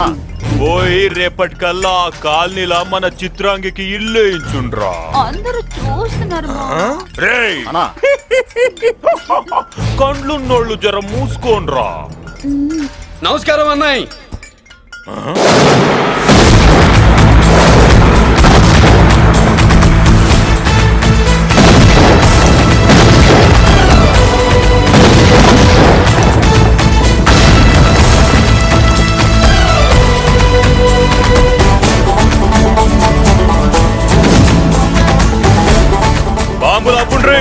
పోయి రేపటికల్లా ఆ కాలనీలా మన చిత్రాంగికి ఇల్లు వేయించుండ్రా. అందరూ చూస్తున్నారు. రేయ్ కండ్లున్నోళ్ళు జర మూసుకోండ్రా. నమస్కారం అన్నాయ్. బాంబులు ఆపుండ్రి.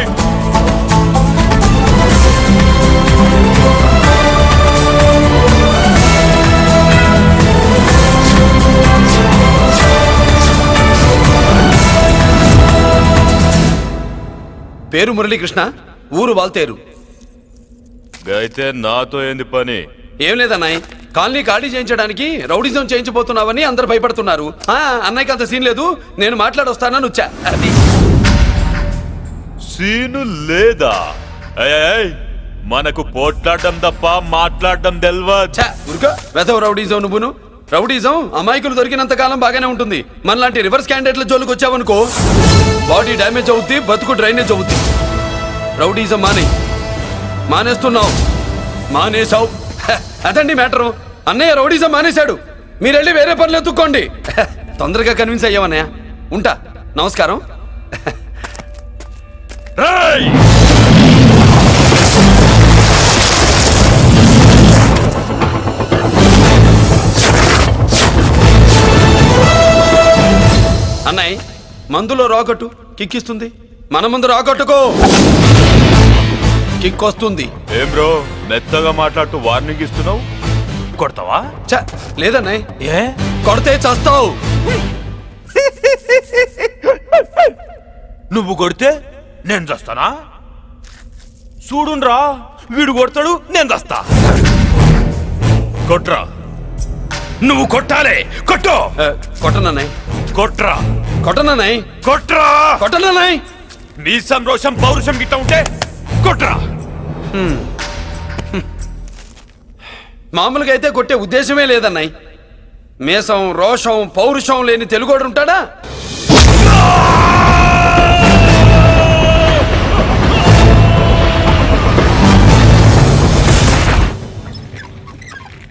పేరు మురళీకృష్ణ, ఊరు వాల్తేరు. అయితే నాతో ఏంది పని? ఏం లేదన్నాయ్, కాలనీ ఖాళీ చేయించడానికి రౌడిజం చేయించబోతున్నావని అందరు భయపడుతున్నారు. అన్నయ్యకి అంత సీన్ లేదు, నేను మాట్లాడొస్తానని వచ్చా. అది సీను లేదా? మనకు పోట్లాడడం తప్ప మాట్లాడడం తెల్వా. వెధవ రౌడిజం. నువ్వును రౌడిజం అమాయకులు దొరికినంత కాలం బాగానే ఉంటుంది. మనలాంటి రివర్స్ క్యాండిడేట్ల జోలికి వచ్చావనుకో బాడీ డ్యామేజ్ అవుద్ది, బతుకు డ్రైనేజ్ అవుద్ది. రౌడిజం మానేస్తున్నావు, మానేసావు. అదండి మ్యాటరు. అన్నయ్య రౌడిజం మానేశాడు, మీరెళ్ళి వేరే పనులు ఎత్తుక్కోండి. తొందరగా కన్విన్స్ అయ్యావన్నయ్య. ఉంటా, నమస్కారం. అన్నయ్య మందులో రాకట్టు కిక్కిస్తుంది, మన ముందు రాకట్టుకో కిక్ వస్తుంది. ఏం బ్రో మెత్తగా మాట్లాడుతూ వార్నింగ్ ఇస్తున్నావు? కొడతావా? లేదన్నయ్య, ఏ కొడితే చస్తావు. నువ్వు కొడితే నేను చస్తానా? చూడుండ్రా, వీడు కొడతాడు, నేను చస్తా. కొట్రా, నువ్వు కొట్టాలే. కొట్టు. కొట్టనన్నయ్య. కొట్రా. కొట్టనన్నయ్య. కొట్రా. కొట్టనన్నయ్య. నీ సంరోషం పౌరుషం గిట్ట ఉంటే కొట్రా. మామూలుగా అయితే కొట్టే ఉద్దేశమే లేదన్నయ్య. మేషం రోషం పౌరుషం లేని తెలుగోడు ఉంటాడా?